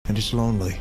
and it's lonely.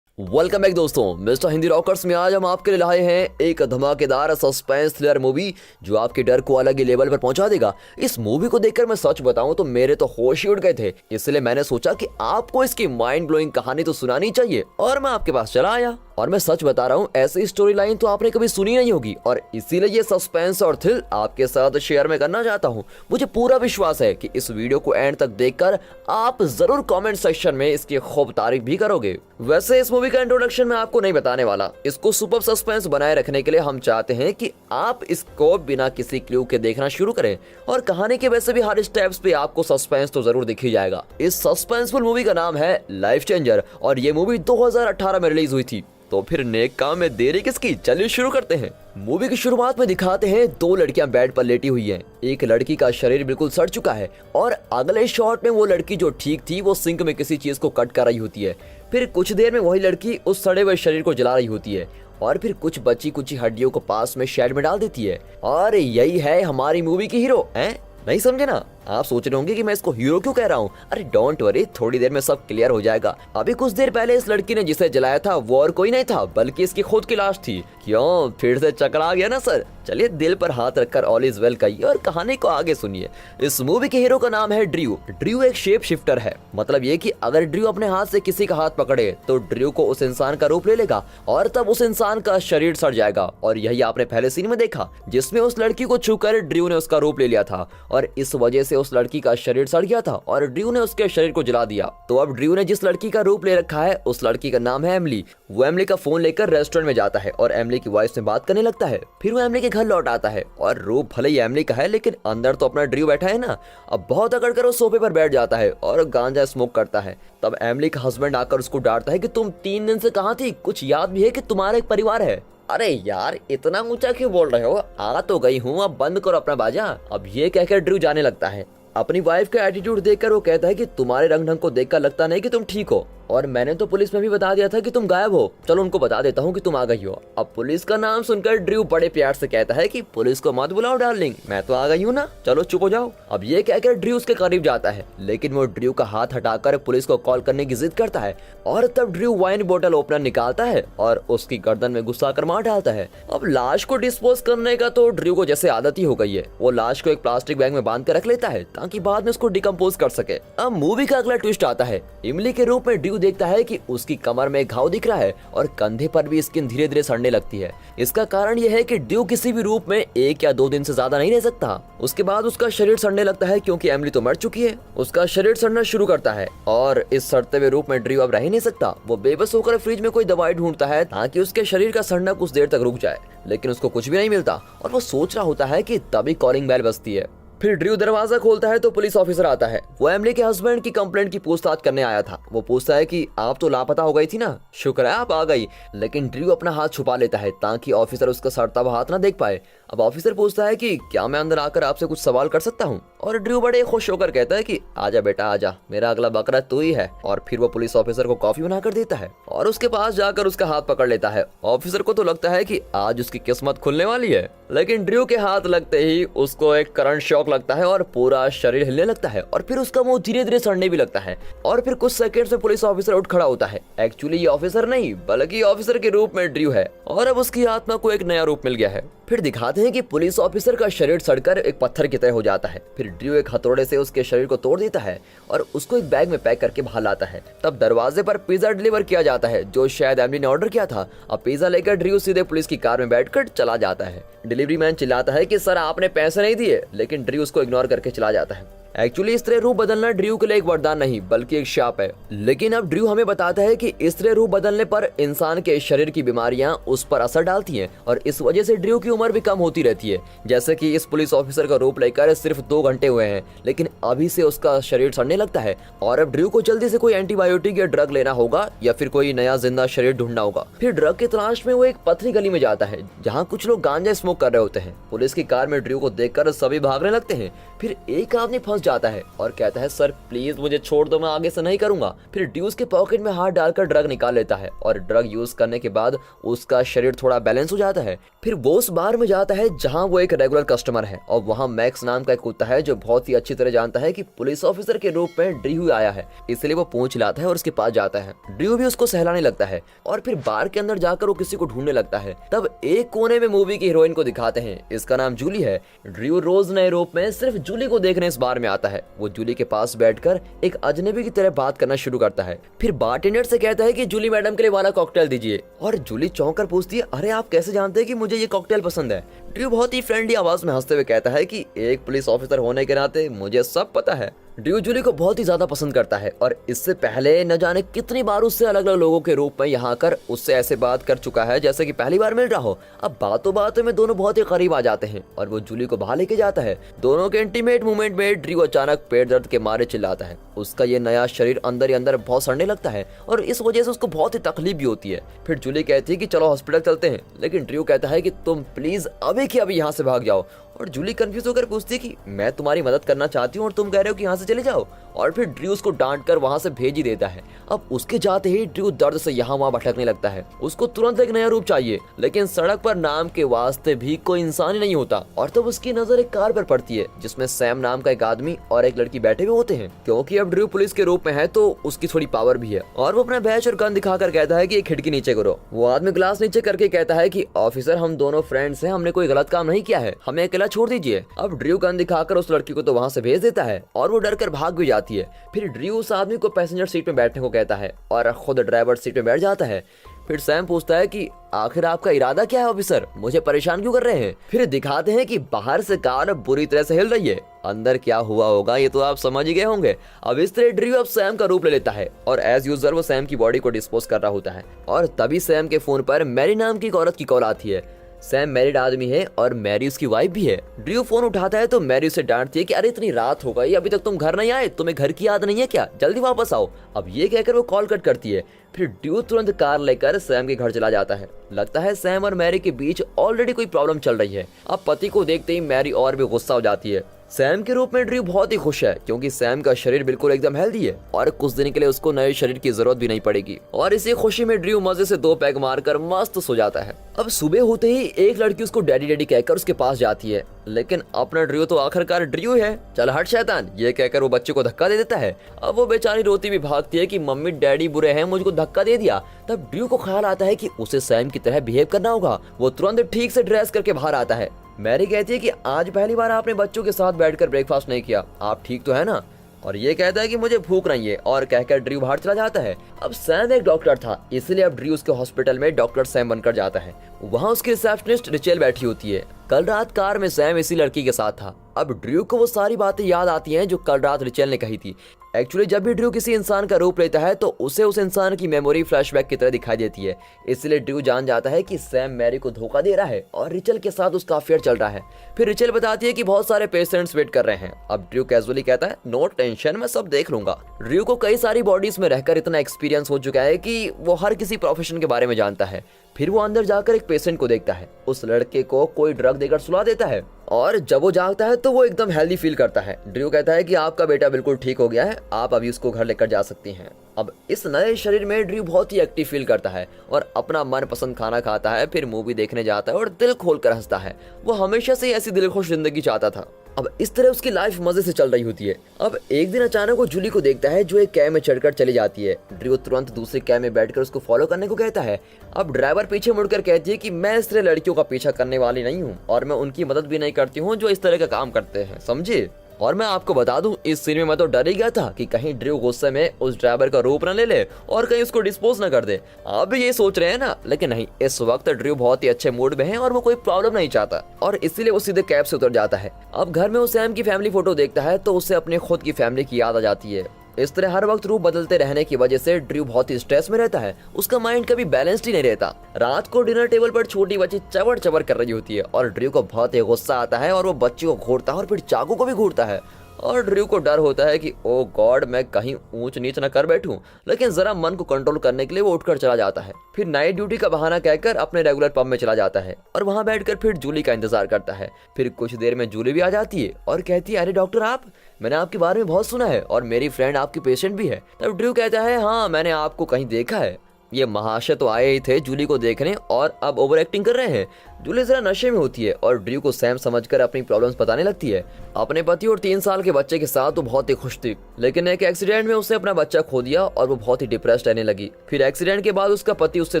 Welcome back दोस्तों, mister Hindi rockers में आज हम आपके लिए लाए हैं एक धमाकेदार सस्पेंस थ्रिलर मूवी जो आपके डर को अलग ही लेवल पर पहुंचा देगा। इस मूवी को देखकर मैं सच बताऊं तो मेरे तो होश ही उड़ गए थे, इसलिए मैंने सोचा कि आपको इसकी माइंड ब्लोइंग कहानी तो सुनानी चाहिए और मैं आपके पास चला आया। और मैं सच बता रहा हूँ, ऐसी स्टोरी लाइन तो आपने कभी सुनी नहीं होगी और इसीलिए ये सस्पेंस और थ्रिल आपके साथ शेयर में करना चाहता हूँ। मुझे पूरा विश्वास है कि इस वीडियो को एंड तक देखकर आप जरूर कमेंट सेक्शन में इसकी खूब तारीफ भी करोगे। वैसे इस मूवी का इंट्रोडक्शन मैं आपको नहीं बताने वाला, इसको सुपर सस्पेंस बनाए रखने के लिए हम चाहते हैं कि आप इसको बिना किसी क्लू के देखना शुरू करें। और कहानी के वैसे भी हर स्टेप्स पे आपको सस्पेंस तो जरूर दिख ही जाएगा। इस सस्पेंसफुल मूवी का नाम है लाइफ चेंजर और ये मूवी 2018 में रिलीज हुई थी। तो फिर नेक काम में देरी किसकी, चलिए शुरू करते हैं। मूवी की शुरुआत में दिखाते हैं दो लड़कियां बेड पर लेटी हुई हैं। एक लड़की का शरीर बिल्कुल सड़ चुका है और अगले शॉट में वो लड़की जो ठीक थी वो सिंक में किसी चीज को कट कर रही होती है। फिर कुछ देर में वही लड़की उस सड़े हुए शरीर को जला रही होती है और फिर कुछ बची कुची हड्डियों को पास में शेड में डाल देती है। और यही है हमारी मूवी की हीरो हैं। नहीं समझे ना? आप सोच रहे होंगे कि मैं इसको हीरो क्यों कह रहा हूँ। अरे डोंट वरी, थोड़ी देर में सब क्लियर हो जाएगा। अभी कुछ देर पहले इस लड़की ने जिसे जलाया था वो और कोई नहीं था बल्कि इसकी खुद की लाश थी। क्यों फिर से चकरा गया ना सर? चलिए दिल पर हाथ रखकर ऑल इज वेल कहिए और कहानी को आगे सुनिए। इस मूवी के हीरो का नाम है ड्रू। ड्रू एक शेप शिफ्टर है, मतलब ये कि अगर ड्रू अपने हाथ से किसी का हाथ पकड़े तो ड्रू को उस इंसान का रूप ले लेगा और तब उस इंसान का शरीर सड़ जाएगा। और यही आपने पहले सीन में देखा जिसमें उस लड़की को छूकर ड्रू ने उसका रूप ले लिया था और इस वजह से उस लड़की का शरीर सड़ गया था और ड्रू ने उसके शरीर को जला दिया। तो अब ड्रू ने जिस लड़की का रूप ले रखा है उस लड़की का नाम है एमिली। वो एमिली का फोन लेकर रेस्टोरेंट में जाता है और एमिली की वॉइस में बात करने लगता है। फिर वो एमिली के घर लौट आता है और रूप भले ही एमिली का है लेकिन अंदर तो अपना ड्रू बैठा है ना। अब बहुत अकड़ कर वो सोफे पर बैठ जाता है और गांजा स्मोक करता है। तब एमिली का हस्बैंड आकर उसको डांटता है कि तुम 3 दिन से कहाँ थी, कुछ याद भी है कि तुम्हारा एक परिवार है? अरे यार इतना ऊंचा क्यों बोल रहे हो, आ तो गई हूँ, अब बंद करो अपना बाजा। अब ये कहकर ड्रू जाने लगता है। अपनी वाइफ का एटीट्यूड देखकर वो कहता है कि तुम्हारे रंग ढंग को देखकर लगता नहीं कि तुम ठीक हो और मैंने तो पुलिस में भी बता दिया था कि तुम गायब हो। चलो उनको बता देता हूँ कि तुम आ गई हो। अब पुलिस का नाम सुनकर ड्रू बड़े प्यार से कहता है कि पुलिस को मत बुलाओ डार्लिंग, मैं तो आ गई हूँ ना, चलो चुप हो जाओ। अब ये कहकर ड्रू उसके करीब जाता है लेकिन वो ड्रू का हाथ हटाकर पुलिस को कॉल करने की जिद करता है और तब ड्रू वाइन बोतल ओपनर निकालता है और उसकी गर्दन में गुस्सा कर मार डालता है। अब लाश को डिस्पोज करने का तो ड्रू को जैसे आदत ही हो गई है, वो लाश को एक प्लास्टिक बैग में बांध कर रख लेता है ताकि बाद में उसको डिकम्पोज कर सके। अब मूवी का अगला ट्विस्ट आता है। इमली के रूप में ड्रू देखता है कि उसकी कमर में घाव दिख रहा है और कंधे पर भी स्किन धीरे धीरे सड़ने लगती है। इसका कारण यह है कि ड्रू किसी भी रूप में 1 या 2 दिन से ज्यादा नहीं रह सकता। उसके बाद उसका शरीर सड़ने लगता है क्योंकि एमिली तो मर चुकी है। उसका शरीर सड़ना शुरू करता है और इस सड़ते हुए रूप में ड्रू अब रह ही नहीं सकता। वो बेबस होकर फ्रिज में कोई दवाई ढूंढता है ताकि उसके शरीर का सड़ना कुछ देर तक रुक जाए, लेकिन उसको कुछ भी नहीं मिलता और वो सोच रहा होता है कि तभी कॉलिंग बेल बजती है। फिर ड्रू दरवाजा खोलता है तो पुलिस ऑफिसर आता है। वो एमिली के हस्बैंड की कंप्लेंट की पूछताछ करने आया था। वो पूछता है कि आप तो लापता हो गई थी ना, शुक्र है आप आ गई। लेकिन ड्रू अपना हाथ छुपा लेता है ताकि ऑफिसर उसका सड़ता हुआ हाथ ना देख पाए। अब ऑफिसर पूछता है कि क्या मैं अंदर आकर आपसे कुछ सवाल कर सकता हूँ? और ड्रू बड़े खुश होकर कहता है कि आजा बेटा आजा, मेरा अगला बकरा तू ही है। और फिर वो पुलिस ऑफिसर को कॉफी बनाकर देता है और उसके पास जाकर उसका हाथ पकड़ लेता है। ऑफिसर को तो लगता है कि आज उसकी किस्मत खुलने वाली है, लेकिन ड्रू के हाथ लगते ही उसको एक करंट शॉक लगता है और पूरा शरीर हिलने लगता है और फिर उसका मुंह धीरे धीरे सड़ने भी लगता है। और फिर कुछ सेकंड में पुलिस ऑफिसर उठ खड़ा होता है। एक्चुअली ये ऑफिसर नहीं बल्कि ऑफिसर के रूप में ड्रू है और अब उसकी आत्मा को एक नया रूप मिल गया है। फिर दिखाते हैं कि पुलिस ऑफिसर का शरीर सड़कर एक पत्थर की तरह हो जाता है। फिर ड्रू एक हथौड़े से उसके शरीर को तोड़ देता है और उसको एक बैग में पैक करके बाहर लाता है। तब दरवाजे पर पिज्जा डिलीवर किया जाता है जो शायद एमिली ने ऑर्डर किया था। अब पिज्जा लेकर ड्रू सीधे पुलिस की कार में बैठकर चला जाता है। डिलीवरी मैन चिल्लाता है कि सर आपने पैसे नहीं दिए, लेकिन ड्रू उसको इग्नोर करके चला जाता है। एक्चुअली इस तरह रूप बदलना ड्रू के लिए एक वरदान नहीं बल्कि एक शाप है, लेकिन अब ड्रू हमें बताता है कि इस तरह रूप बदलने पर इंसान के शरीर की बीमारियां उस पर असर डालती हैं और इस वजह से ड्रू की उम्र भी कम होती रहती है। जैसे कि इस पुलिस ऑफिसर का रूप लेकर सिर्फ 2 घंटे हुए हैं लेकिन अभी से उसका शरीर सड़ने लगता है और अब ड्रू को जल्दी से कोई एंटीबायोटिक या ड्रग लेना होगा या फिर कोई नया जिंदा शरीर ढूंढना होगा। फिर ड्रग की तलाश में वो एक पथरी गली में जाता है जहाँ कुछ लोग गांजा स्मोक कर रहे होते हैं। पुलिस की कार में ड्रू को देखकर सभी भागने लगते हैं। फिर एक आदमी फंस जाता है और कहता है सर प्लीज मुझे छोड़ दो, मैं आगे से नहीं करूंगा। फिर ड्यूस के पॉकेट में हाथ डालकर ड्रग निकाल लेता है और ड्रग यूज करने के बाद उसका शरीर थोड़ा बैलेंस हो जाता है। फिर वो उस बार में जाता है जहां वो एक रेगुलर कस्टमर है और वहां मैक्स नाम का एक कुत्ता है जो बहुत ही अच्छी तरह जानता है कि पुलिस ऑफिसर के रूप में ड्रू आया है, इसलिए वो पूंछ लाता है और उसके पास जाता है। ड्रू भी उसको सहलाने लगता है और फिर बार के अंदर जाकर वो किसी को ढूंढने लगता है। तब एक कोने में मूवी की हीरोइन को दिखाते हैं, इसका नाम जूली है। ड्रू रोज नए रूप में सिर्फ जूली को देखने इस बार में आता है। वो जूली के पास बैठकर एक अजनबी की तरह बात करना शुरू करता है। फिर बारटेंडर से कहता है कि जूली मैडम के लिए वाला कॉकटेल दीजिए और जूली चौंक कर पूछती है, अरे आप कैसे जानते हैं कि मुझे ये कॉकटेल पसंद है? ड्रू बहुत ही फ्रेंडली आवाज में हंसते हुए कहता है कि एक पुलिस ऑफिसर होने के नाते मुझे सब पता है। ड्रू जूली को बहुत ही ज्यादा पसंद करता है और इससे पहले न जाने कितनी बार उससे अलग अलग लोगों के रूप में यहाँ आकर उससे ऐसे बात कर चुका है जैसे कि पहली बार मिल रहा हो। अब बातों बातों में दोनों बहुत ही करीब आ जाते हैं और वो जूली को बाहर लेके जाता है। दोनों के इंटीमेट मूवमेंट में ड्रू अचानक पेट दर्द के मारे चिल्लाता है। उसका ये नया शरीर अंदर ही अंदर बहुत सड़ने लगता है और इस वजह से उसको बहुत ही तकलीफ भी होती है। फिर जूली कहती है कि चलो हॉस्पिटल चलते हैं, लेकिन ड्रू कहता है कि तुम प्लीज अभी के अभी यहाँ से भाग जाओ। और जूली कंफ्यूज होकर पूछती है कि मैं तुम्हारी मदद करना चाहती हूँ और तुम कह रहे हो कि यहाँ से चले जाओ। और फिर ड्रू उसको डांट कर वहाँ से भेज ही देता है। अब उसके जाते ही ड्रू दर्द से यहाँ वहाँ भटकने लगता है। उसको तुरंत एक नया रूप चाहिए, लेकिन सड़क पर नाम के वास्ते भी कोई इंसान ही नहीं होता। और तब उसकी नजर एक कार पर पड़ती है जिसमें सैम नाम का एक आदमी और एक लड़की बैठे हुए होते हैं। क्योंकि अब ड्रू पुलिस के रूप में है तो उसकी थोड़ी पावर भी है और वो अपना बैच और गन दिखाकर कहता है कि एक खिड़की नीचे करो। वो आदमी ग्लास नीचे करके कहता है कि ऑफिसर हम दोनों फ्रेंड्स हैं, हमने कोई गलत काम नहीं किया है, हमें अकेला छोड़ दीजिए। अब ड्रू गन दिखाकर उस लड़की को तो वहाँ से भेज देता है और वो डर कर भाग भी जाती है। फिर ड्रू उस आदमी को पैसेंजर सीट में बैठने को कहता है और खुद ड्राइवर सीट में बैठ जाता है। फिर सैम पूछता है कि आखिर आपका इरादा क्या है ऑफिसर, मुझे परेशान क्यों कर रहे हैं? फिर दिखाते हैं कि बाहर से कार बुरी तरह से हिल रही है, अंदर क्या हुआ होगा ये तो आप समझ ही गए होंगे। अब इस तरह ड्रू अब सैम का रूप ले लेता है और एज यूजुअल वो सैम की बॉडी को डिस्पोज कर रहा होता है। और तभी सैम के फोन पर मैरी नाम की एक औरत की कॉल आती है। सैम मैरिड आदमी है और मैरी उसकी वाइफ भी है। ड्रू फोन उठाता है तो मैरी उसे डांटती है कि अरे इतनी रात हो गई, अभी तक तुम घर नहीं आए, तुम्हें घर की याद नहीं है क्या? जल्दी वापस आओ। अब ये कहकर वो कॉल कट करती है। फिर ड्रू तुरंत कार लेकर सैम के घर चला जाता है। लगता है सैम और मैरी के बीच ऑलरेडी कोई प्रॉब्लम चल रही है। अब पति को देखते ही मैरी और भी गुस्सा हो जाती है। सैम के रूप में ड्रू बहुत ही खुश है क्योंकि सैम का शरीर बिल्कुल एकदम हेल्दी है और कुछ दिन के लिए उसको नए शरीर की जरूरत भी नहीं पड़ेगी। और इसी खुशी में ड्रू मजे से 2 पैग मारकर मस्त सो जाता है। अब सुबह होते ही एक लड़की उसको डैडी डैडी कहकर उसके पास जाती है, लेकिन अपना ड्रू तो आखिरकार ड्रू है, चल हट शैतान, ये कहकर वो बच्चे को धक्का दे देता है। अब वो बेचारी रोती भी भागती है कि मम्मी डैडी बुरे हैं, मुझको धक्का दे दिया। तब ड्रू को ख्याल आता है कि उसे सैम की तरह बिहेव करना होगा। वो तुरंत ठीक से ड्रेस करके बाहर आता है। मैरी कहती है कि आज पहली बार आपने बच्चों के साथ बैठकर ब्रेकफास्ट नहीं किया, आप ठीक तो है ना? और ये कहता है कि मुझे भूख नहीं है और कहकर ड्रू बाहर चला जाता है। अब सैम एक डॉक्टर था, इसलिए अब ड्रू उसके हॉस्पिटल में डॉक्टर सैम बनकर जाता है। वहाँ उसकी रिसेप्शनिस्ट रिचेल बैठी होती है। कल रात कार में सैम इसी लड़की के साथ था। अब ड्रू को वो सारी बातें याद आती हैं जो कल रात रिचेल ने कही थी। एक्चुअली जब भी ड्रू किसी इंसान का रूप लेता है तो उसे उस इंसान की मेमोरी फ्लैशबैक की तरह दिखाई देती है, इसलिए ड्रू जान जाता है कि सैम मैरी को धोखा दे रहा है और रिचेल के साथ उसका अफेयर चल रहा है। फिर रिचेल बताती है कि बहुत सारे पेशेंट्स वेट कर रहे हैं। अब ड्रू कैजुअली कहता है नो टेंशन, मैं सब देख लूंगा। ड्रू को कई सारी बॉडीज में रहकर इतना एक्सपीरियंस हो चुका है कि वो हर किसी प्रोफेशन के बारे में जानता है। फिर वो अंदर जाकर एक पेशेंट को देखता है। उस लड़के को कोई ड्रग देकर सुला देता है और जब वो जागता है तो वो एकदम हेल्दी फील करता है। ड्रू कहता है कि आपका बेटा बिल्कुल ठीक हो गया है, आप अभी उसको घर लेकर जा सकती हैं। अब इस नए शरीर में ड्रू बहुत ही एक्टिव फील करता है और अपना मनपसंद खाना खाता है, फिर मूवी देखने जाता है और दिल खोलकर हंसता है। वो हमेशा से ऐसी दिलखुश जिंदगी चाहता था। अब इस तरह उसकी लाइफ मजे से चल रही होती है। अब एक दिन अचानक वो जूली को देखता है जो एक कैब में चढ़कर चली जाती है। ड्रू तुरंत दूसरी कैब में बैठकर उसको फॉलो करने को कहता है। अब ड्राइवर पीछे मुड़कर कहती है कि मैं इस तरह लड़कियों का पीछा करने वाली नहीं हूँ और मैं उनकी मदद भी नहीं करती हूँ जो इस तरह का काम करते हैं, समझे? और मैं आपको बता दूं, इस सीन में मैं तो डर ही गया था कि कहीं ड्रू गुस्से में उस ड्राइवर का रूप न ले ले और कहीं उसको डिस्पोज न कर दे। आप भी ये सोच रहे हैं ना, लेकिन नहीं, इस वक्त ड्रू बहुत ही अच्छे मूड में है और वो कोई प्रॉब्लम नहीं चाहता और इसीलिए वो सीधे कैब से उतर जाता है। अब घर में वो सैम की फैमिली फोटो देखता है तो उसे अपने खुद की फैमिली की याद आ जाती है। इस तरह हर वक्त रूप बदलते रहने की वजह से ड्रू बहुत ही स्ट्रेस में रहता है। उसका माइंड कभी बैलेंस्ड ही नहीं रहता। रात को डिनर टेबल पर छोटी बच्ची चबर चबर कर रही होती है और ड्रू को बहुत ही गुस्सा आता है और वो बच्ची को घूरता है और फिर चाकू को भी घूरता है। और ड्रू को डर होता है कि ओ गॉड, मैं कहीं ऊंच नीच न कर बैठूं, लेकिन जरा मन को कंट्रोल करने के लिए वो उठकर चला जाता है। फिर नाइट ड्यूटी का बहाना कहकर अपने रेगुलर पब में चला जाता है और वहां बैठकर फिर जूली का इंतजार करता है। फिर कुछ देर में जूली भी आ जाती है और कहती है अरे डॉक्टर आप, मैंने आपके बारे में बहुत सुना है और मेरी फ्रेंड आपकी पेशेंट भी है। तब ड्रू कहता है हाँ, मैंने आपको कहीं देखा है। ये महाशय तो आए ही थे जूली को देखने और अब ओवर एक्टिंग कर रहे हैं। जूली जरा नशे में होती है और ड्रू को सैम समझकर अपनी प्रॉब्लम्स बताने लगती है। अपने पति और 3 साल के बच्चे के साथ वो बहुत ही खुश थी, लेकिन एक एक्सीडेंट में उसने अपना बच्चा खो दिया और वो बहुत ही डिप्रेस्ड रहने लगी। फिर एक्सीडेंट के बाद उसका पति उससे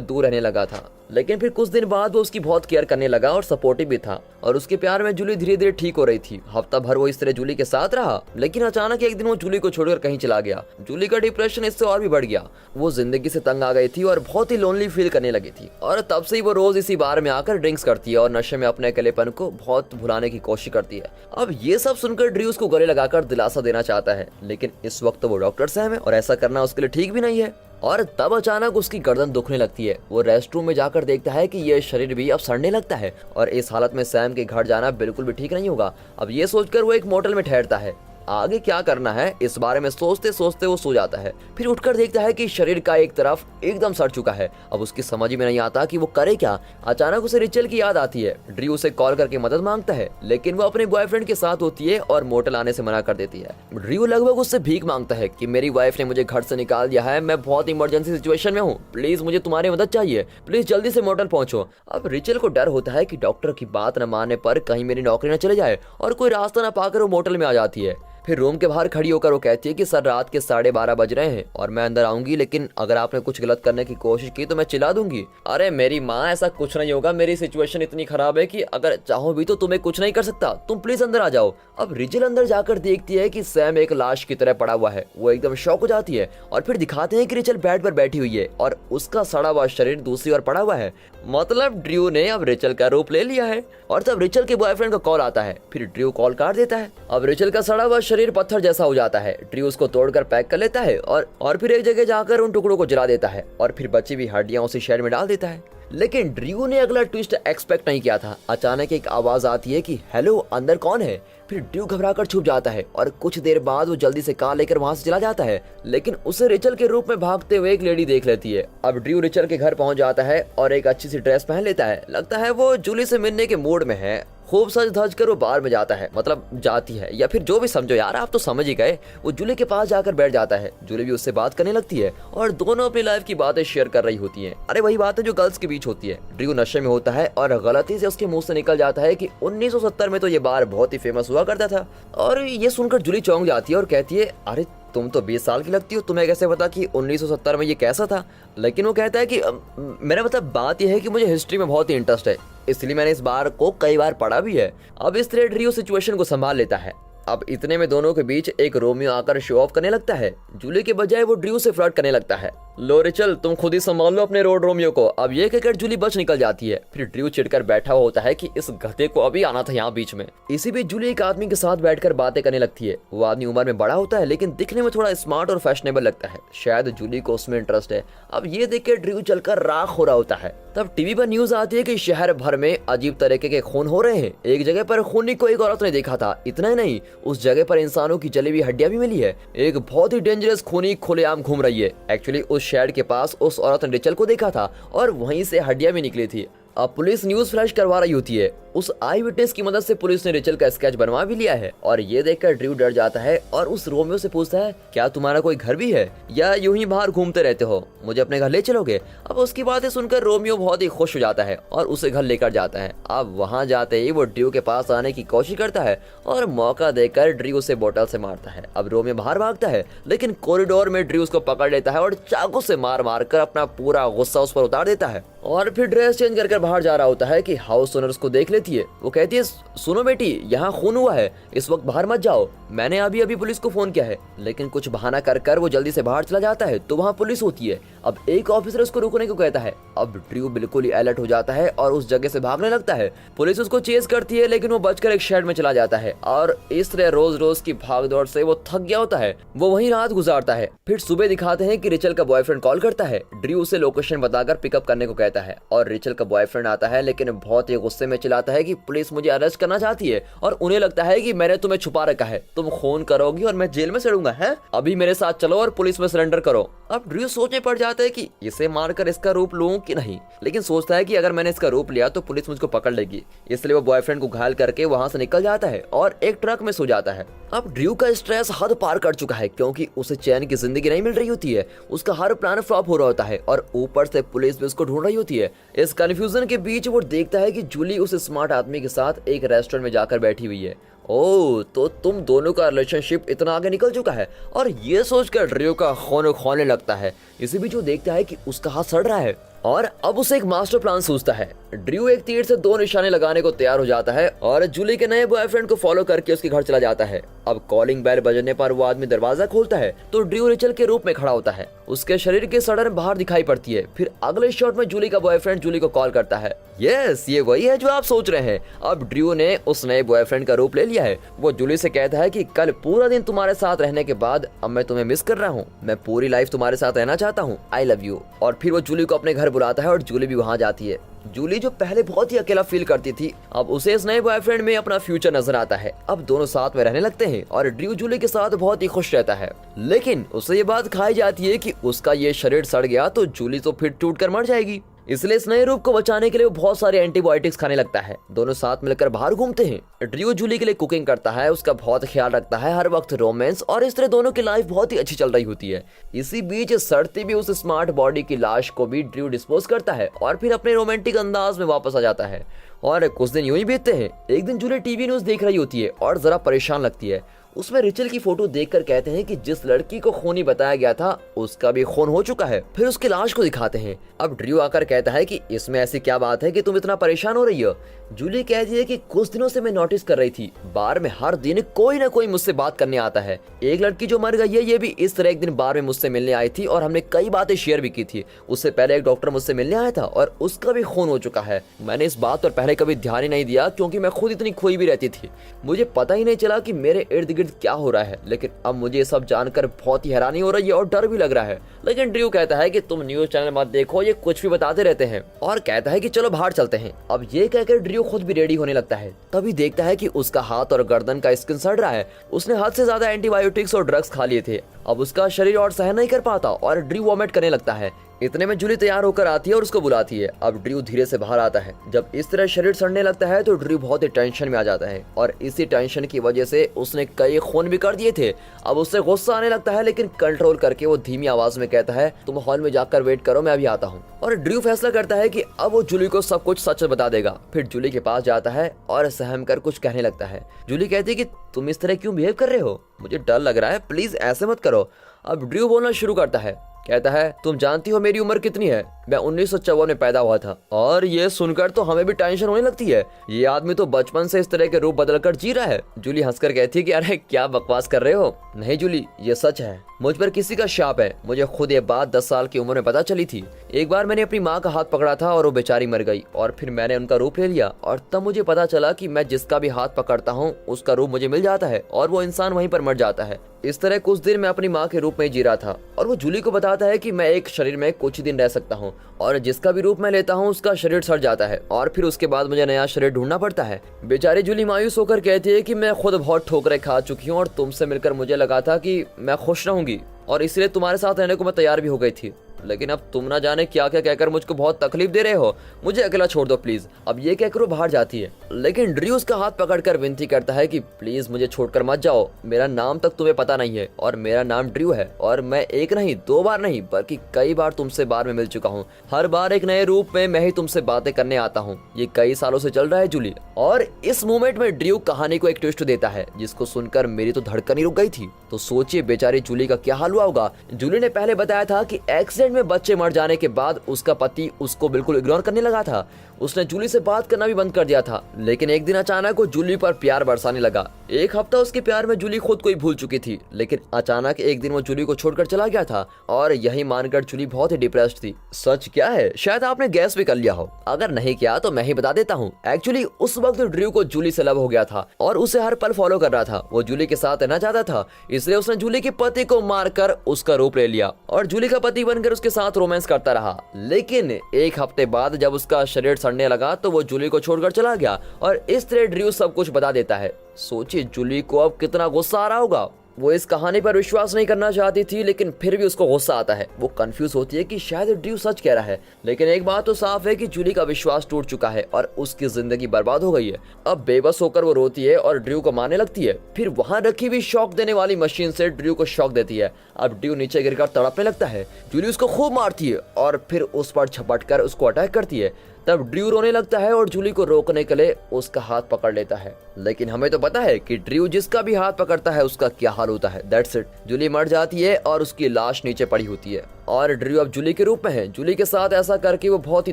दूर रहने लगा था, लेकिन फिर कुछ दिन बाद वो उसकी बहुत केयर करने लगा और सपोर्टिव भी था और उसके प्यार में जूली धीरे धीरे ठीक हो रही थी। हफ्ता भर वो इस तरह जूली के साथ रहा, लेकिन अचानक एक दिन वो जूली को छोड़कर कहीं चला गया। जूली का डिप्रेशन इससे और भी बढ़ गया। वो जिंदगी से तंग आ गई थी और बहुत ही लोनली फील करने लगी थी और तब से ही वो रोज इसी बार में आकर ड्रिंक्स करती है और नशे में अपने अकेलेपन को बहुत भुलाने की कोशिश करती है। अब ये सब सुनकर ड्रू उसको गले लगाकर दिलासा देना चाहता है, लेकिन इस वक्त वो डॉक्टर सैम है और ऐसा करना उसके लिए ठीक भी नहीं है। और तब अचानक उसकी गर्दन दुखने लगती है। वो रेस्टरूम में जाकर देखता है कि ये शरीर भी अब सड़ने लगता है और इस हालत में सैम के घर जाना बिल्कुल भी ठीक नहीं होगा। अब ये सोचकर वो एक मोटल में ठहरता है। आगे क्या करना है इस बारे में सोचते सोचते वो सो जाता है। फिर उठकर देखता है कि शरीर का एक तरफ एकदम सड़ चुका है। अब उसकी समझ में नहीं आता कि वो करे क्या। अचानक उसे रिचल की याद आती है। ड्रू उसे कॉल करके मदद मांगता है, लेकिन वो अपने बॉयफ्रेंड के साथ होती है और मोटल आने से मना कर देती है। ड्रू लगभग उससे भीख मांगता है कि मेरी वाइफ ने मुझे घर से निकाल दिया है, मैं बहुत इमरजेंसी सिचुएशन में हूँ, प्लीज मुझे तुम्हारी मदद चाहिए, प्लीज जल्दी से मोटल पहुंचो। अब रिचल को डर होता है कि डॉक्टर की बात न मानने पर कहीं मेरी नौकरी न चले जाए और कोई रास्ता न पाकर वो मोटल में आ जाती है। फिर रूम के बाहर खड़ी होकर वो कहती है कि सर रात के 12:30 बज रहे हैं और मैं अंदर आऊंगी, लेकिन अगर आपने कुछ गलत करने की कोशिश की तो मैं चिल्ला दूंगी। अरे मेरी माँ, ऐसा कुछ नहीं होगा, मेरी सिचुएशन इतनी खराब है कि अगर चाहो भी तो तुम्हें कुछ नहीं कर सकता, तुम प्लीज अंदर आ जाओ। अब रिचल अंदर जाकर देखती है कि सैम एक लाश की तरह पड़ा हुआ है। वो एकदम शॉक हो जाती है और फिर दिखाते हैं कि रिचल बेड पर बैठी हुई है और उसका सड़ा हुआ शरीर दूसरी ओर पड़ा हुआ है। मतलब ड्रू ने अब रिचल का रूप ले लिया है। और तब रिचल के बॉयफ्रेंड का कॉल आता है। फिर ड्रू कॉल काट देता है। अब रिचल का सड़ा हुआ शरीर पत्थर जैसा हो जाता है। ड्रू उसको तोड़कर पैक कर लेता है और फिर एक जगह जाकर उन टुकड़ों को जला देता है और फिर बची हुई हड्डियां उसी शेड में डाल देता है। लेकिन ड्रू ने अगला ट्विस्ट एक्सपेक्ट नहीं किया था। अचानक एक आवाज आती है कि हेलो, अंदर कौन है। फिर ड्रू घबराकर छुप जाता है और कुछ देर बाद वो जल्दी से कार लेकर वहां से चला जाता है, लेकिन उसे रिचल के रूप में भागते हुए एक लेडी देख लेती है। अब ड्रू रिचल के घर पहुंच जाता है और एक अच्छी सी ड्रेस पहन लेता है। लगता है वो जूली से मिलने के मूड में है। खूब सज धज कर वो बार में जाता है, मतलब जाती है, या फिर जो भी समझो यार, आप तो समझ ही गए। वो जूली के पास जाकर बैठ जाता है। जूली भी उससे बात करने लगती है और दोनों अपनी लाइफ की बातें शेयर कर रही होती हैं। अरे वही बात है जो गर्ल्स के बीच होती है। ड्रू नशे में होता है और गलती से उसके मुंह से निकल जाता है कि 1970 में तो ये बार बहुत ही फेमस हुआ करता था। और ये सुनकर जूली चौंक जाती है और कहती है, अरे तुम तो 20 साल की लगती हो, तुम्हें कैसे पता कि 1970 में ये कैसा था। लेकिन वो कहता है कि मेरा मतलब बात यह है कि मुझे हिस्ट्री में बहुत ही इंटरेस्ट है, इसलिए मैंने इस बार को कई बार पढ़ा भी है। अब इस तरह ड्रू सिचुएशन को संभाल लेता है। अब इतने में दोनों के बीच एक रोमियो आकर शो ऑफ करने लगता है। जूली के बजाय वो ड्रू से फ्लर्ट करने लगता है। लो रिचल, तुम खुद ही संभाल लो अपने रोड रोमियो को। अब ये कहकर जूली बच निकल जाती है। फिर ड्रू चिढ़कर बैठा हुआ होता है कि इस गधे को अभी आना था यहाँ बीच में। इसी बीच जूली एक आदमी के साथ बैठकर बातें करने लगती है। वो आदमी उम्र में बड़ा होता है, लेकिन दिखने में थोड़ा स्मार्ट और फैशनेबल लगता है। शायद जूली को उसमें इंटरेस्ट है। अब ये देखकर ड्रू चलकर राख हो रहा होता है। तब टीवी पर न्यूज आती है कि शहर भर में अजीब तरीके के खून हो रहे हैं। एक जगह पर खूनी को एक औरत ने देखा था। इतना ही नहीं, उस जगह पर इंसानों की जली हुई हड्डियां भी मिली है। एक बहुत ही डेंजरस खूनी खुलेआम घूम रही है। एक्चुअली उस शेड के पास उस औरत ने रिचल को देखा था और वहीं से हड्डियां भी निकली थी। अब पुलिस न्यूज फ्लैश करवा रही होती है। उस आई विटनेस की मदद से पुलिस ने रिचल का स्केच बनवा भी लिया है। और ये देखकर ड्रू डर जाता है और उस रोमियो से पूछता है, क्या तुम्हारा कोई घर भी है या यूं ही बाहर घूमते रहते हो, मुझे अपने घर ले चलोगे। अब उसकी बातें सुनकर रोमियो बहुत ही खुश हो जाता है और उसे घर लेकर जाता है। अब वहां जाते ही वो ड्रू के पास आने की कोशिश करता है और मौका देकर ड्रू उसे बोतल से मारता है। अब रोमियो बाहर भागता है, लेकिन कॉरिडोर में ड्रू उसको पकड़ लेता है और चाकू से मार मार कर अपना पूरा गुस्सा उस पर उतार देता है। और फिर ड्रेस चेंज कर बाहर जा रहा होता है कि हाउस ओनर उसको देख लेती है। वो कहती है, सुनो बेटी, यहाँ खून हुआ है, इस वक्त बाहर मत जाओ, मैंने अभी अभी पुलिस को फोन किया है। लेकिन कुछ बहाना कर वो जल्दी से बाहर चला जाता है तो वहाँ पुलिस होती है। अब एक ऑफिसर उसको रुकने को कहता है। अब ड्रू बिल्कुल ही अलर्ट हो जाता है और उस जगह से भागने लगता है। पुलिस उसको चेस करती है, लेकिन वो बचकर एक शेड में चला जाता है। और इस तरह रोज रोज की भागदौड़ से वो थक गया होता है। वो वहीं रात गुजारता है। फिर सुबह दिखाते हैं कि रिचल का बॉयफ्रेंड कॉल करता है। ड्रू उसे लोकेशन बताकर पिकअप करने को कहता है और रिचल का बॉयफ्रेंड आता है, लेकिन बहुत ही गुस्से में चिल्लाता है कि पुलिस मुझे अरेस्ट करना चाहती है और उन्हें लगता है कि मैंने तुम्हें छुपा रखा है, तुम खून करोगी और मैं जेल में सड़ूंगा है। अभी मेरे साथ चलो और पुलिस में सरेंडर करो। अब ड्रू सोचने पड़ जाता है कि इसे मारकर इसका रूप लूं कि नहीं, लेकिन सोचता है कि अगर मैंने इसका रूप लिया तो पुलिस मुझको पकड़ लेगी, इसलिए वो बॉयफ्रेंड को घायल करके वहां से निकल जाता है और एक ट्रक में सो जाता है। अब ड्रू का स्ट्रेस हद पार कर चुका है क्योंकि उसे चैन की जिंदगी नहीं मिल रही होती है, उसका हर प्लान फ्लॉप हो रहा होता है और ऊपर से पुलिस भी उसको ढूंढ रही होती है। इस कंफ्यूजन के बीच वो देखता है कि जूली उस स्मार्ट आदमी के साथ एक रेस्टोरेंट में जाकर बैठी हुई है। ओह, तो तुम दोनों का रिलेशनशिप इतना आगे निकल चुका है, और ये सोचकर ड्रू का खून खोने लगता है। इसी बीच वो देखता है कि उसका हाथ सड़ रहा है और अब उसे एक मास्टर प्लान सूझता है। ड्रू एक तीर से 2 निशाने लगाने को तैयार हो जाता है और जूली के नए बॉयफ्रेंड को फॉलो करके उसके घर चला जाता है। अब कॉलिंग बेल बजने पर वो आदमी दरवाजा खोलता है तो ड्रू रेचल के रूप में खड़ा होता है। उसके शरीर की सड़न बाहर दिखाई पड़ती है। फिर अगले शॉट में जूली का बॉयफ्रेंड जूली को कॉल करता है। यस, ये वही है जो आप सोच रहे हैं। अब ड्रू ने उस नए बॉयफ्रेंड का रूप ले लिया है। वो जूली से कहता है कि कल पूरा दिन तुम्हारे साथ रहने के बाद अब मैं तुम्हें मिस कर रहा हूँ, मैं पूरी लाइफ तुम्हारे साथ रहना चाहता हूँ, आई लव यू। और फिर वो जूली को अपने घर बुलाता है और जूली भी वहाँ जाती है। जूली जो पहले बहुत ही अकेला फील करती थी, अब उसे इस नए बॉयफ्रेंड में अपना फ्यूचर नजर आता है। अब दोनों साथ में रहने लगते हैं और ड्रू जूली के साथ बहुत ही खुश रहता है। लेकिन उसे ये बात खाई जाती है कि उसका ये शरीर सड़ गया तो जूली तो फिर टूट कर मर जाएगी। इसलिए इस नए रूप को बचाने के लिए वो बहुत सारे एंटीबायोटिक्स खाने लगता है। दोनों साथ मिलकर बाहर घूमते हैं। ड्रू जूली के लिए कुकिंग करता है, उसका बहुत ख्याल रखता है, हर वक्त रोमांस, और इस तरह दोनों की लाइफ बहुत ही अच्छी चल रही होती है। इसी बीच सड़ती भी उस स्मार्ट बॉडी की लाश को भी ड्रू डिस्पोज करता है और फिर अपने रोमांटिक अंदाज में वापस आ जाता है। और कुछ दिन यूं ही बीतते हैं। एक दिन जूली टीवी न्यूज देख रही होती है और जरा परेशान लगती है। उसमें रिचल की फोटो देखकर कहते हैं कि जिस लड़की को खूनी बताया गया था उसका भी खून हो चुका है। फिर उसकी लाश को दिखाते हैं। अब ड्रू आकर कहता है कि इसमें ऐसी क्या बात है कि तुम इतना परेशान हो रही हो। जूली कहती है कि कुछ दिनों से मैं नोटिस कर रही थी, बार में हर दिन कोई ना कोई मुझसे बात करने आता है। एक लड़की जो मर गई है ये भी इस तरह एक दिन बार में मुझसे मिलने आई थी और हमने कई बातें शेयर भी की थी। उससे पहले एक डॉक्टर मुझसे मिलने आया था और उसका भी खून हो चुका है। मैंने इस बात पर पहले कभी ध्यान ही नहीं दिया क्योंकि मैं खुद इतनी खोई भी रहती थी, मुझे पता ही नहीं चला कि मेरे इर्द गिर्द क्या हो रहा है। लेकिन अब मुझे ये सब जानकर बहुत ही हैरानी हो रही है और डर भी लग रहा है। लेकिन ड्रू कहता है कि तुम न्यूज चैनल मत देखो, ये कुछ भी बताते रहते हैं, और कहता है कि चलो बाहर चलते हैं। अब ये कहकर ड्रू खुद भी रेडी होने लगता है। तभी देखता है कि उसका हाथ और गर्दन का स्किन सड़ रहा है। उसने हद से ज्यादा एंटीबायोटिक्स और ड्रग्स खा लिए थे। अब उसका शरीर और सहन नहीं कर पाता और ड्रू वॉमिट करने लगता है। इतने में जूली तैयार होकर आती है और उसको बुलाती है। अब ड्रू धीरे से बाहर आता है। जब इस तरह शरीर सड़ने लगता है तो ड्रू बहुत ही टेंशन में आ जाता है और इसी टेंशन की वजह से उसने कई खून भी कर दिए थे। अब उससे गुस्सा आने लगता है, लेकिन कंट्रोल करके वो धीमी आवाज में कहता है तुम हॉल में जाकर वेट करो, मैं अभी आता हूँ। और ड्रू फैसला करता है कि अब वो जूली को सब कुछ सच बता देगा। फिर जूली के पास जाता है और सहम कर कुछ कहने लगता है। जूली कहती है कि तुम इस तरह क्यों बिहेव कर रहे हो, मुझे डर लग रहा है, प्लीज ऐसे मत करो। अब ड्रू बोलना शुरू करता है। कहता है तुम जानती हो मेरी उम्र कितनी है, मैं 1954 में पैदा हुआ था। और ये सुनकर तो हमें भी टेंशन होने लगती है, ये आदमी तो बचपन से इस तरह के रूप बदलकर जी रहा है। जूली हंसकर कहती है कि अरे क्या बकवास कर रहे हो। नहीं जूली, ये सच है, मुझ पर किसी का शाप है। मुझे खुद ये बात 10 साल की उम्र में पता चली थी। एक बार मैंने अपनी माँ का हाथ पकड़ा था और वो बेचारी मर गई, और फिर मैंने उनका रूप ले लिया और तब मुझे पता चला कि मैं जिसका भी हाथ पकड़ता हूँ उसका रूप मुझे मिल जाता है और वो इंसान वहीं पर मर जाता है। इस तरह कुछ दिन मैं अपनी माँ के रूप में जी रहा था। और वो जूली को बताता है कि मैं एक शरीर में कुछ ही दिन रह सकता हूँ और जिसका भी रूप मैं लेता हूँ उसका शरीर सड़ जाता है और फिर उसके बाद मुझे नया शरीर ढूंढना पड़ता है। बेचारी जूली मायूस होकर कहती है कि मैं खुद बहुत ठोकरें खा चुकी हूँ और तुमसे मिलकर मुझे लगा था कि मैं खुश रहूंगी और इसलिए तुम्हारे साथ रहने को मैं तैयार भी हो गई थी, लेकिन अब तुम ना जाने क्या क्या कहकर मुझको बहुत तकलीफ दे रहे हो, मुझे अकेला छोड़ दो प्लीज। अब ये कहकर वो बाहर जाती है, लेकिन ड्रू उसका हाथ पकड़कर विनती करता है कि प्लीज मुझे छोड़कर मत जाओ, मेरा नाम तक तुम्हें पता नहीं है और मेरा नाम ड्रू है और मैं एक नहीं 2 बार नहीं बल्कि कई बार तुमसे बार में मिल चुका हूँ। हर बार एक नए रूप में मैं ही तुमसे बातें करने आता हूँ। ये कई सालों से चल रहा है जूली। और इस मोमेंट में ड्रू कहानी को एक ट्विस्ट देता है जिसको सुनकर मेरी तो धड़कन ही रुक गई थी। तो सोचिए बेचारी जूली का क्या हाल हुआ होगा। जूली ने पहले बताया था कि एक्सीडेंट में बच्चे मर जाने के बाद उसका पति उसको बिल्कुल इग्नोर करने लगा था। उसने जूली से बात करना भी बंद कर दिया था, लेकिन एक दिन अचानक वो जूली पर प्यार बरसाने लगा। एक हफ्ता उसके प्यार में जूली खुद को ही भूल चुकी थी, लेकिन अचानक एक दिन वो जूली को छोड़कर चला गया था और यही मानकर जूली बहुत ही डिप्रेस्ड थी। सच क्या है शायद आपने गैस भी कर लिया हो, अगर नहीं किया तो मैं ही बता देता हूँ। एक्चुअली उस वक्त ड्रू को जूली से लव हो गया था और उसे हर पल फॉलो कर रहा था। वो जूली के साथ रहना चाहता था, इसलिए उसने जूली के पति को मारकर उसका रूप ले लिया और जूली का पति बनकर उसके साथ रोमांस करता रहा। लेकिन एक हफ्ते बाद जब उसका शरीर सड़ने लगा तो वो जूली को छोड़कर चला गया और इस तरह ड्रू सब कुछ बता देता है। सोचिए जूली को अब कितना गुस्सा आ रहा होगा। वो इस कहानी पर विश्वास नहीं करना चाहती थी, लेकिन फिर भी उसको गुस्सा आता है। वो कंफ्यूज होती है कि शायद ड्रू सच कह रहा है, लेकिन एक बात तो साफ है कि जूली का विश्वास टूट चुका है और उसकी जिंदगी बर्बाद हो गई है। अब बेबस होकर वो रोती है और ड्रू को मारने लगती है। फिर वहां रखी हुई शॉक देने वाली मशीन से ड्रू को शॉक देती है। अब ड्रू नीचे गिरकर तड़पने लगता है। जूली उसको खूब मारती है और फिर उस पर झपट कर उसको अटैक करती है। तब ड्रू रोने लगता है और जूली को रोकने के लिए उसका हाथ पकड़ लेता है, लेकिन हमें तो पता है कि ड्रू जिसका भी हाथ पकड़ता है उसका क्या हाल होता है। That's it. जूली मर जाती है और उसकी लाश नीचे पड़ी होती है और ड्रू अब जूली के रूप में है। जूली के साथ ऐसा करके वो बहुत ही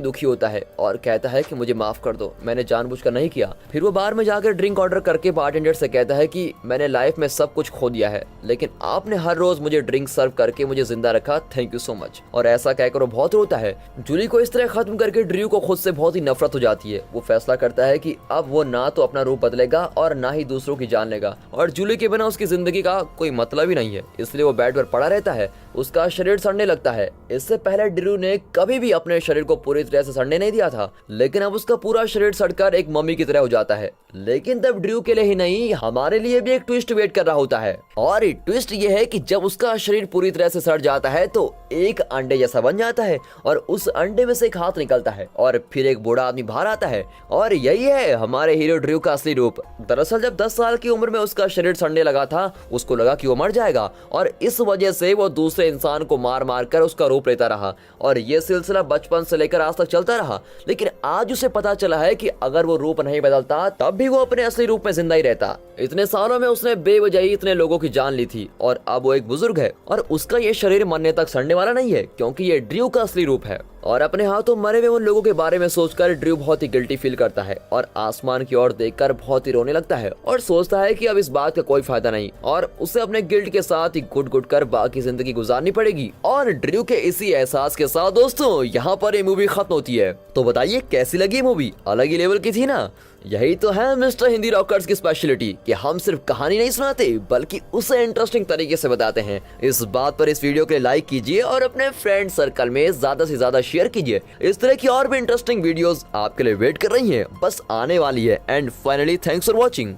दुखी होता है और कहता है कि मुझे माफ कर दो, मैंने जानबूझकर नहीं किया। फिर वो बार में जाकर ड्रिंक ऑर्डर करके बारटेंडर से कहता है कि मैंने लाइफ में सब कुछ खो दिया है, लेकिन आपने हर रोज मुझे ड्रिंक सर्व करके मुझे जिंदा रखा, थैंक यू सो मच। और ऐसा कहकर वो बहुत रोता है। जूली को इस तरह खत्म करके ड्रू को खुद से बहुत ही नफरत हो जाती है। वो फैसला करता है कि अब वो ना तो अपना रूप बदलेगा और ना ही दूसरों की जान लेगा, और जूली के बिना उसकी जिंदगी का कोई मतलब ही नहीं है। इसलिए वो बेड पर पड़ा रहता है। उसका शरीर सड़ने लगता है। इससे पहले ड्रू ने कभी भी अपने शरीर को पूरी तरह से सड़ने नहीं दिया था, लेकिन अब उसका पूरा शरीर सड़कर एक मम्मी की तरह हो जाता है। लेकिन तब ड्रू के लिए ही नहीं, हमारे लिए भी एक ट्विस्ट वेट कर रहा होता है। और ट्विस्ट ये है कि जब उसका शरीर पूरी तरह से सड़ जाता है तो एक अंडे जैसा बन जाता है और उस अंडे में से एक हाथ निकलता है और फिर एक बूढ़ा आदमी बाहर आता है। और यही है हमारे हीरो ड्रू का असली रूप। दरअसल जब 10 साल की उम्र में उसका शरीर सड़ने लगा था, उसको लगा कि वो मर जाएगा और इस वजह से वो दूसरे इंसान को मार मार कर उसका रूप लेता रहा और ये सिलसिला बचपन से लेकर आज तक चलता रहा। लेकिन आज उसे पता चला है कि अगर वो रूप नहीं बदलता तब भी वो अपने असली रूप में जिंदा ही रहता। इतने सालों में उसने बेवजह ही इतने लोगों की जान ली थी और अब वो एक बुजुर्ग है और उसका ये शरीर मरने तक सड़ने वाला नहीं है, क्योंकि ये ड्रू का असली रूप है। और अपने हाथों मरे हुए उन लोगों के बारे में सोचकर ड्रू बहुत ही गिल्टी फील करता है और आसमान की ओर देखकर बहुत ही रोने लगता है और सोचता है कि अब इस बात का कोई फायदा नहीं और उसे अपने गिल्ट के साथ ही घुट घुट कर बाकी जिंदगी गुजारनी पड़ेगी। और ड्रू के इसी एहसास के साथ दोस्तों यहाँ पर ये मूवी खत्म होती है। तो बताइए कैसी लगी मूवी? अलग ही लेवल की थी ना। यही तो है मिस्टर हिंदी रॉकर्स की स्पेशलिटी कि हम सिर्फ कहानी नहीं सुनाते बल्कि उसे इंटरेस्टिंग तरीके से बताते हैं। इस बात पर इस वीडियो के लिए लाइक कीजिए और अपने फ्रेंड सर्कल में ज्यादा से ज्यादा शेयर कीजिए। इस तरह की और भी इंटरेस्टिंग वीडियोस आपके लिए वेट कर रही हैं, बस आने वाली है। And finally thanks for watching.